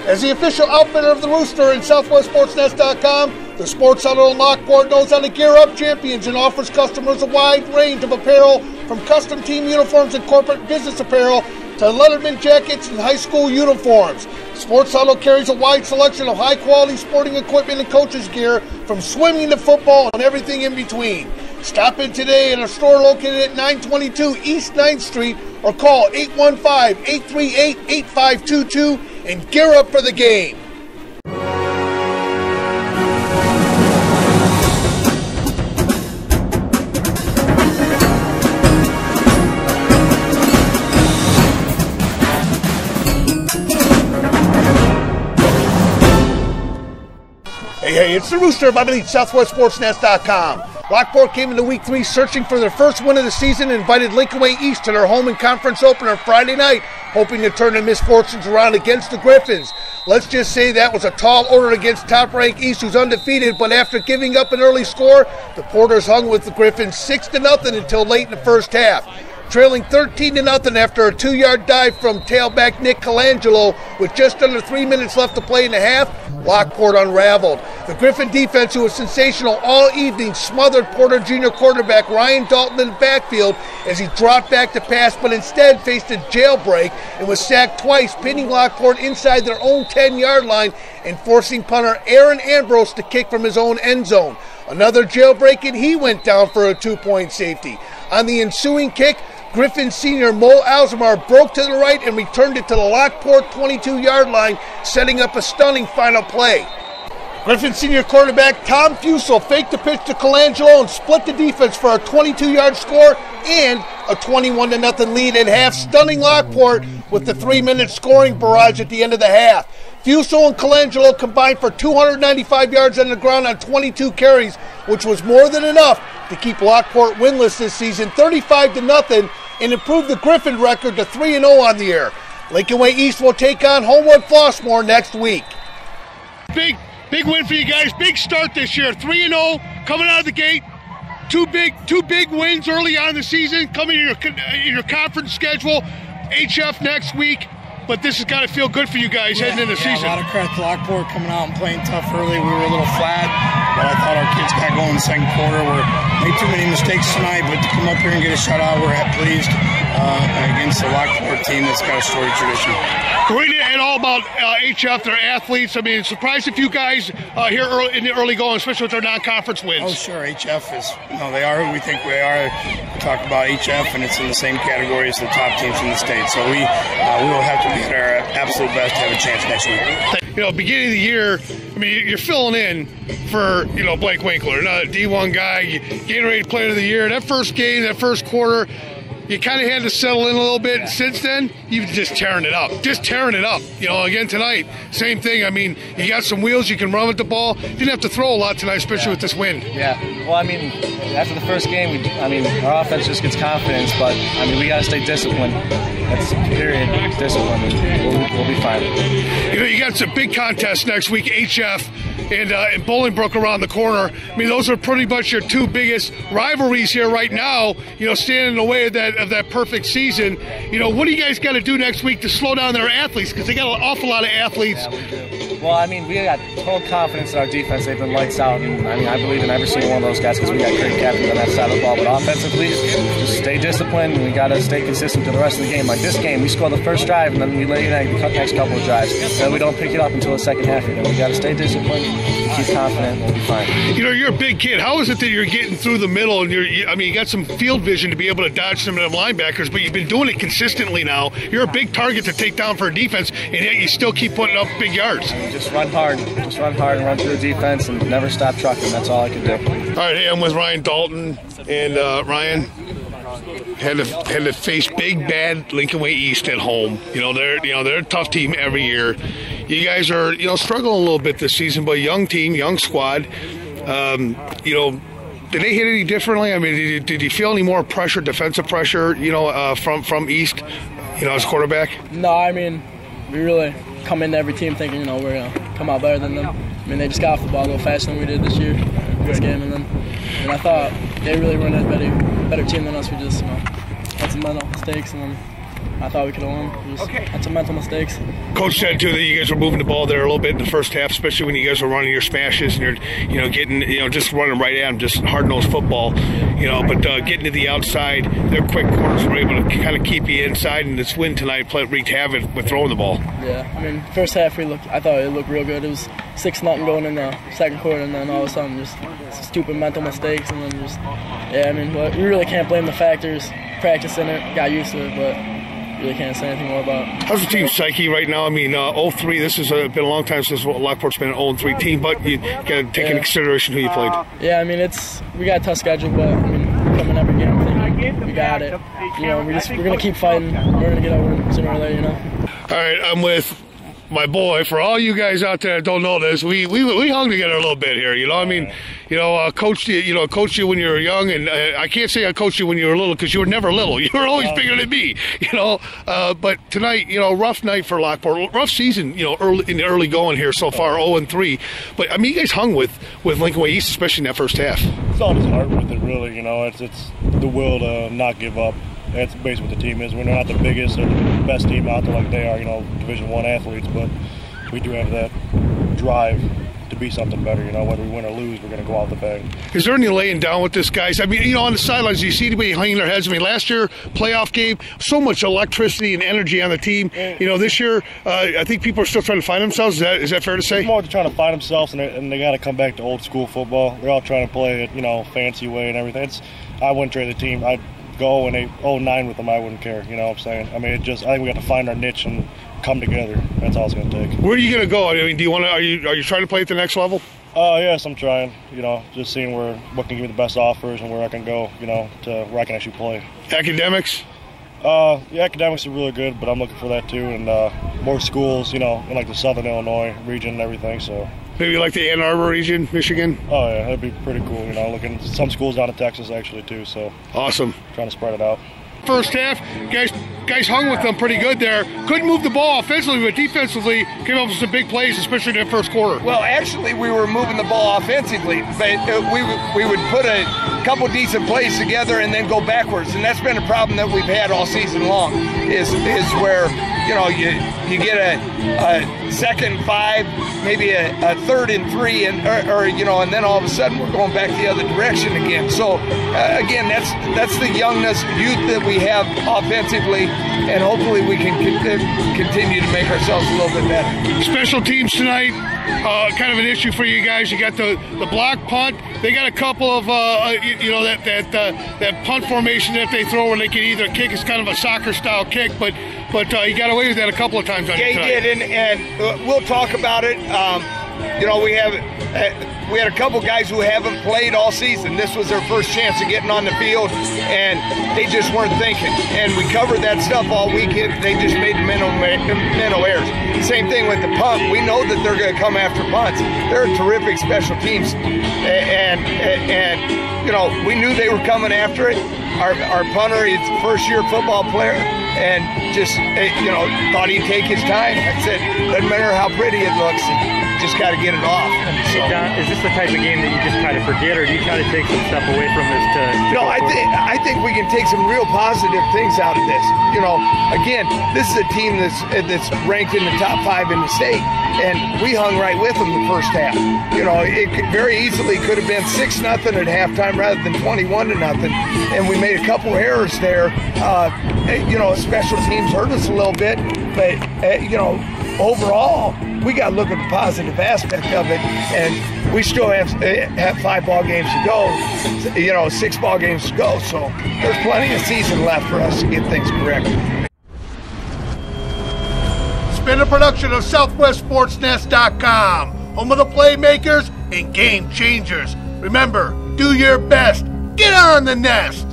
As the official outfitter of the Rooster and SouthwestSportsNet.com, the Sports Huddle in Lockport knows how to gear up champions and offers customers a wide range of apparel, from custom team uniforms and corporate business apparel to Letterman jackets and high school uniforms. Sports Huddle carries a wide selection of high-quality sporting equipment and coaches gear, from swimming to football and everything in between. Stop in today at our store located at 922 East 9th Street or call 815-838-8522 and gear up for the game. Hey, it's the Rooster by SouthwestSportsNet.com. Lockport came into Week 3 searching for their first win of the season and invited Lincoln Way East to their home and conference opener Friday night, hoping to turn the misfortunes around against the Griffins. Let's just say that was a tall order against top-ranked East, who's undefeated, but after giving up an early score, the Porters hung with the Griffins 6-0 until late in the first half. Trailing 13-0 after a 2-yard dive from tailback Nick Colangelo with just under 3 minutes left to play in the half, Lockport unraveled. The Griffin defense, who was sensational all evening, smothered Porter Jr. quarterback Ryan Dalton in the backfield as he dropped back to pass, but instead faced a jailbreak and was sacked twice, pinning Lockport inside their own 10-yard line and forcing punter Aaron Ambrose to kick from his own end zone. Another jailbreak, and he went down for a 2-point safety. On the ensuing kick, Griffin senior Mo Alzamar broke to the right and returned it to the Lockport 22-yard line, setting up a stunning final play. Griffin senior quarterback Tom Fuessel faked the pitch to Colangelo and split the defense for a 22-yard score and a 21-0 lead at half, stunning Lockport with the 3-minute scoring barrage at the end of the half. Fuessel and Colangelo combined for 295 yards on the ground on 22 carries, which was more than enough to keep Lockport winless this season, 35-0, and improve the Griffin record to 3-0 on the year. Lincoln Way East will take on Homewood Flossmoor next week. Big win for you guys. Big start this year. 3-0 coming out of the gate. Two big wins early on in the season coming in your conference schedule. HF next week. But this has got to feel good for you guys heading into the season. A lot of credit to Lockport coming out and playing tough early. We were a little flat, but I thought our kids got going in the second quarter. We made too many mistakes tonight, but to come up here and get a shutout, we're pleased against the Lockport team that's got a storied tradition. We're going to add all about HF, their athletes. I mean, surprised a few guys here in the early going, especially with their non-conference wins. Oh, sure. HF is, they are who we think we are. We talk about HF, and it's in the same category as the top teams in the state. So we will have to be at our absolute best to have a chance next week. Beginning of the year, I mean, you're filling in for, Blake Winkler, another D1 guy, Gatorade Player of the Year. That first game, that first quarter, you kind of had to settle in a little bit. Since then, you've just tearing it up. Again tonight, same thing. I mean, you got some wheels, you can run with the ball. Didn't have to throw a lot tonight, especially with this wind. Yeah. Well, I mean, after the first game, our offense just gets confidence, but, we got to stay disciplined. That's period. Discipline. We'll be fine. You got some big contests next week, HF and Bolingbrook around the corner. I mean, those are pretty much your two biggest rivalries here right now, standing in the way of that perfect season. What do you guys got to do next week to slow down their athletes? Because they got an awful lot of athletes. Yeah, we do. Well, we got total confidence in our defense. They've been lights out, and I believe in every single one of those guys because we got great captains on that side of the ball. But offensively, just stay disciplined, and we got to stay consistent to the rest of the game. Like this game, we score the first drive, and then we lay the next couple of drives. Then we don't pick it up until the second half. We got to stay disciplined, keep confident, and we'll be fine. You're a big kid. How is it that you're getting through the middle, and you got some field vision to be able to dodge some of them linebackers, but you've been doing it consistently now. You're a big target to take down for a defense, and yet you still keep putting up big yards. Just run hard and run through the defense and never stop trucking. That's all I can do. All right, hey, I'm with Ryan Dalton, and Ryan had to face big bad Lincoln Way East at home. They're a tough team every year. You guys are struggling a little bit this season, but young team, young squad. Did they hit any differently? I mean, did you feel any more pressure, defensive pressure, from East, as quarterback? No, we really come into every team thinking, we're going to come out better than them. They just got off the ball a little faster than we did this year, this game, and I thought they really weren't a better team than us. We just had some mental mistakes, and then I thought we could have won. Just had some mental mistakes. Coach said too that you guys were moving the ball there a little bit in the first half, especially when you guys were running your smashes and you're getting just running right at them, just hard-nosed football, But getting to the outside, their quick corners were able to kind of keep you inside, and this win tonight wreaked havoc with throwing the ball. Yeah, I mean, first half I thought it looked real good. It was 6-0 going in the second quarter, and then all of a sudden just stupid mental mistakes, and then just we really can't blame the factors. Practicing it, got used to it, but really can't say anything more about it. How's the team's psyche right now? I mean, 0-3, this has been a long time since Lockport's been an 0-3 team, but you got to take into consideration who you played. Yeah, I mean, we got a tough schedule, but I mean, coming every game, I think we got it. We're going to keep fighting. We're going to get over it sooner or later, All right, I'm with my boy. For all you guys out there that don't know this, we hung together a little bit here. Coached you when you were young, and I can't say I coached you when you were little because you were never little. You were always bigger than me. But tonight, rough night for Lockport, rough season. Early going here so far, 0-3. But I mean, you guys hung with Lincoln Way East, especially in that first half. It's all just heart with it, really. It's the will to not give up. That's basically what the team is. We're not the biggest or the best team out there like they are, Division I athletes, but we do have that drive to be something better. Whether we win or lose, we're going to go out the bag. Is there any laying down with this, guys? I mean, on the sidelines, you see anybody hanging their heads? I mean, last year, playoff game, so much electricity and energy on the team. This year, I think people are still trying to find themselves. Is that fair to say? It's more trying to find themselves, and they got to come back to old school football. They're all trying to play it, fancy way and everything. I wouldn't trade the team. I'd go and 0-9 with them. I wouldn't care. You know what I'm saying? I mean, I think we got to find our niche and come together. That's all it's going to take. Where are you going to go? I mean, do you want to? Are you trying to play at the next level? Yes, I'm trying. Just seeing what can give me the best offers and where I can go. To where I can actually play. Academics. Academics are really good, but I'm looking for that too, and more schools. In like the Southern Illinois region and everything. So. Maybe like the Ann Arbor region, Michigan? Oh, yeah, that'd be pretty cool. Looking at some schools down in Texas, actually, too. So awesome. Trying to spread it out. First half, guys hung with them pretty good there. Couldn't move the ball offensively, but defensively came up with some big plays, especially in the first quarter. Well, actually, we were moving the ball offensively, but we would put a couple decent plays together and then go backwards, and that's been a problem that we've had all season long. Is where you get a 2nd and 5, maybe a 3rd and 3, and then all of a sudden we're going back the other direction again. So again, that's the youngness, youth that we have offensively, and hopefully we can continue to make ourselves a little bit better. Special teams tonight, kind of an issue for you guys. You got the block punt. They got a couple of that punt formation that they throw where they can either kick. It's kind of a soccer style kick, but you got away with that a couple of times on you tonight. Yeah, he did, and we'll talk about it. We had a couple guys who haven't played all season. This was their first chance of getting on the field, and they just weren't thinking. And we covered that stuff all weekend. They just made mental errors. Same thing with the punt. We know that they're going to come after punts. They're terrific special teams, and we knew they were coming after it. Our punter, he's a first-year football player, and just thought he'd take his time. I said, doesn't matter how pretty it looks. Just got to get it off. So, John, is this the type of game that you just try to forget, or do you try to take some stuff away from this to No, I think we can take some real positive things out of this. Again, this is a team that's ranked in the top 5 in the state, and we hung right with them the first half. It very easily could have been 6-0 at halftime rather than 21-0, and we made a couple errors there. Special teams hurt us a little bit, but overall, we got to look at the positive aspect of it, and we still have 5 ball games to go, 6 ball games to go, so there's plenty of season left for us to get things corrected. It's been a production of SouthwestSportsNest.com, home of the playmakers and game changers. Remember, do your best. Get on the nest.